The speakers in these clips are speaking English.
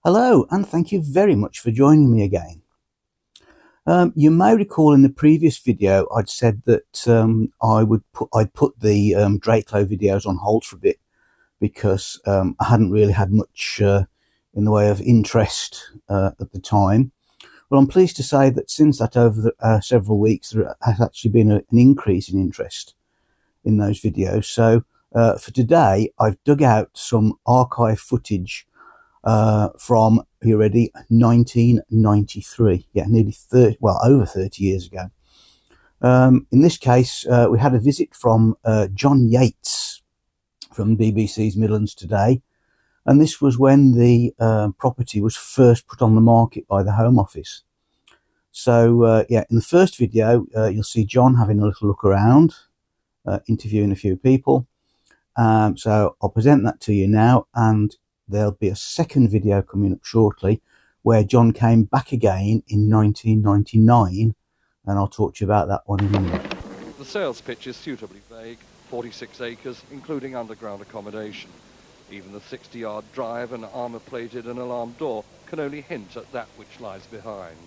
Hello, and thank you very much for joining me again. You may recall in the previous video I'd said that I'd put the Drakelow videos on hold for a bit because I hadn't really had much in the way of interest at the time. Well, I'm pleased to say that since that, over several weeks, there has actually been an increase in interest in those videos. So for today, I've dug out some archive footage from, are you ready, 1993. Yeah, nearly 30, well, over 30 years ago. In this case, we had a visit from John Yates from BBC's Midlands Today, and this was when the property was first put on the market by the Home Office. So yeah, in the first video, you'll see John having a little look around, interviewing a few people. So I'll present that to you now, and there'll be a second video coming up shortly where John came back again in 1999, and I'll talk to you about that one in a minute. The sales pitch is suitably vague, 46 acres, including underground accommodation. Even the 60-yard drive and armour-plated and alarmed door can only hint at that which lies behind.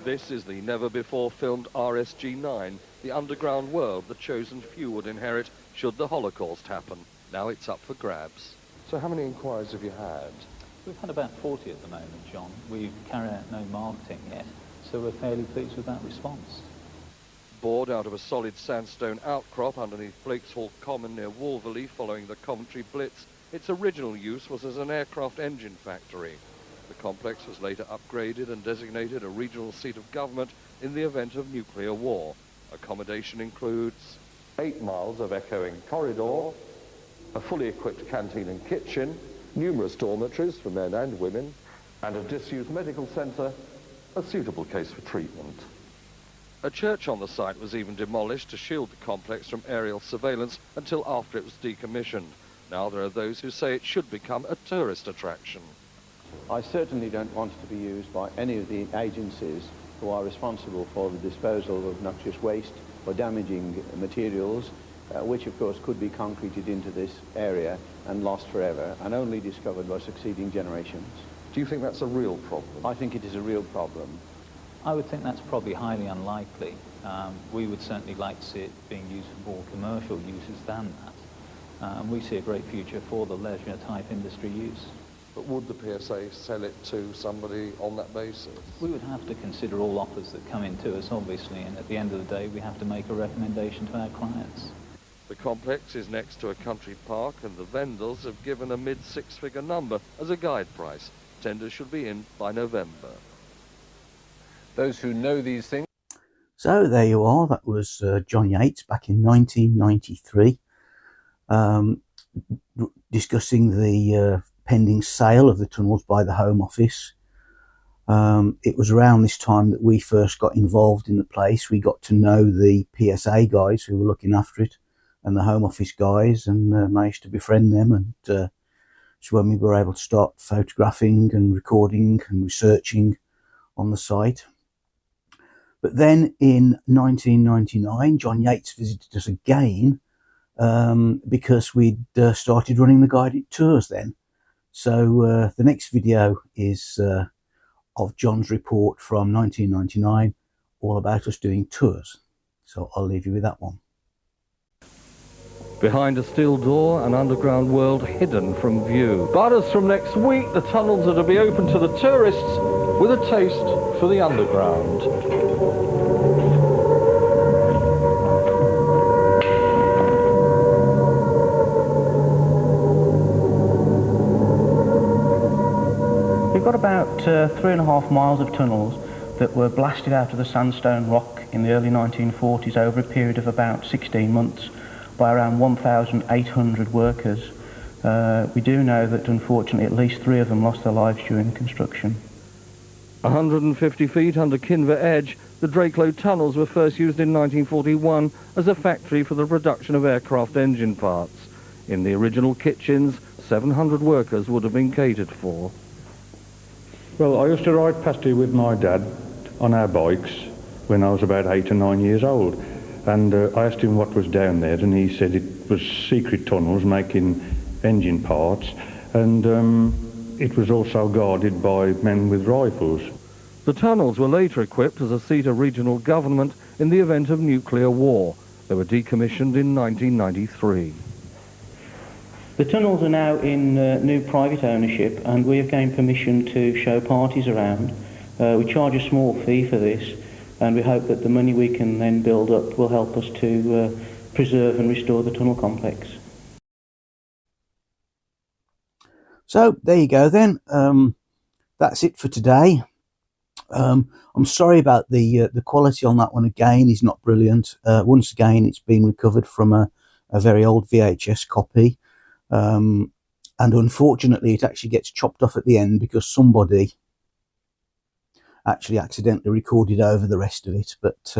This is the never-before-filmed RSG-9, the underground world the chosen few would inherit should the Holocaust happen. Now it's up for grabs. So how many inquiries have you had? We've had about 40 at the moment, John. We've carried out no marketing yet, so we're fairly pleased with that response. Bored out of a solid sandstone outcrop underneath Blakes Hall Common near Wolverley following the Coventry Blitz, its original use was as an aircraft engine factory. The complex was later upgraded and designated a regional seat of government in the event of nuclear war. Accommodation includes 8 miles of echoing corridor, a fully equipped canteen and kitchen, numerous dormitories for men and women, and a disused medical centre, a suitable case for treatment. A church on the site was even demolished to shield the complex from aerial surveillance until after it was decommissioned. Now there are those who say it should become a tourist attraction. I certainly don't want it to be used by any of the agencies who are responsible for the disposal of noxious waste or damaging materials, which of course could be concreted into this area and lost forever and only discovered by succeeding generations. Do you think that's a real problem? I think it is a real problem. I would think that's probably highly unlikely. We would certainly like to see it being used for more commercial uses than that. And we see a great future for the leisure type industry use. But would the PSA sell it to somebody on that basis? We would have to consider all offers that come into us, obviously, and at the end of the day we have to make a recommendation to our clients. The complex is next to a country park, and the vendors have given a mid-six-figure number as a guide price. Tenders should be in by November. Those who know these things... So there you are, that was John Yates back in 1993, discussing the pending sale of the tunnels by the Home Office. It was around this time that we first got involved in the place. We got to know the PSA guys who were looking after it and the Home Office guys, and managed to befriend them, and so when we were able to start photographing and recording and researching on the site. But then in 1999, John Yates visited us again because we'd started running the guided tours then. So the next video is of John's report from 1999, all about us doing tours. So I'll leave you with that one. Behind a steel door, an underground world hidden from view. But as from next week, the tunnels are to be open to the tourists with a taste for the underground. We've got about 3.5 miles of tunnels that were blasted out of the sandstone rock in the early 1940s over a period of about 16 months by around 1,800 workers. We do know that unfortunately at least 3 of them lost their lives during construction. 150 feet under Kinver Edge, the Drakelow tunnels were first used in 1941 as a factory for the production of aircraft engine parts. In the original kitchens, 700 workers would have been catered for. Well, I used to ride past here with my dad on our bikes, when I was about 8 or 9 years old. And I asked him what was down there, and he said it was secret tunnels making engine parts, and it was also guarded by men with rifles. The tunnels were later equipped as a seat of regional government in the event of nuclear war. They were decommissioned in 1993. The tunnels are now in new private ownership, and we have gained permission to show parties around. We charge a small fee for this, and we hope that the money we can then build up will help us to preserve and restore the tunnel complex. So there you go then. That's it for today. I'm sorry about the quality on that one. Again, is not brilliant. Once again, it's been recovered from a very old VHS copy. And unfortunately, it actually gets chopped off at the end because somebody actually accidentally recorded over the rest of it. But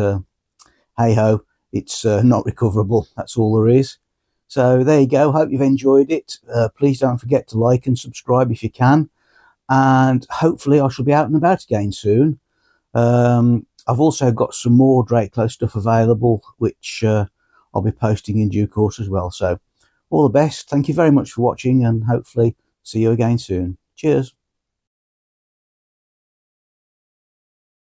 hey ho, it's not recoverable. That's all there is. So there you go. Hope you've enjoyed it. Please don't forget to like and subscribe if you can. And hopefully I shall be out and about again soon. I've also got some more Drakelow stuff available, which I'll be posting in due course as well. So all the best. Thank you very much for watching, and hopefully see you again soon. Cheers.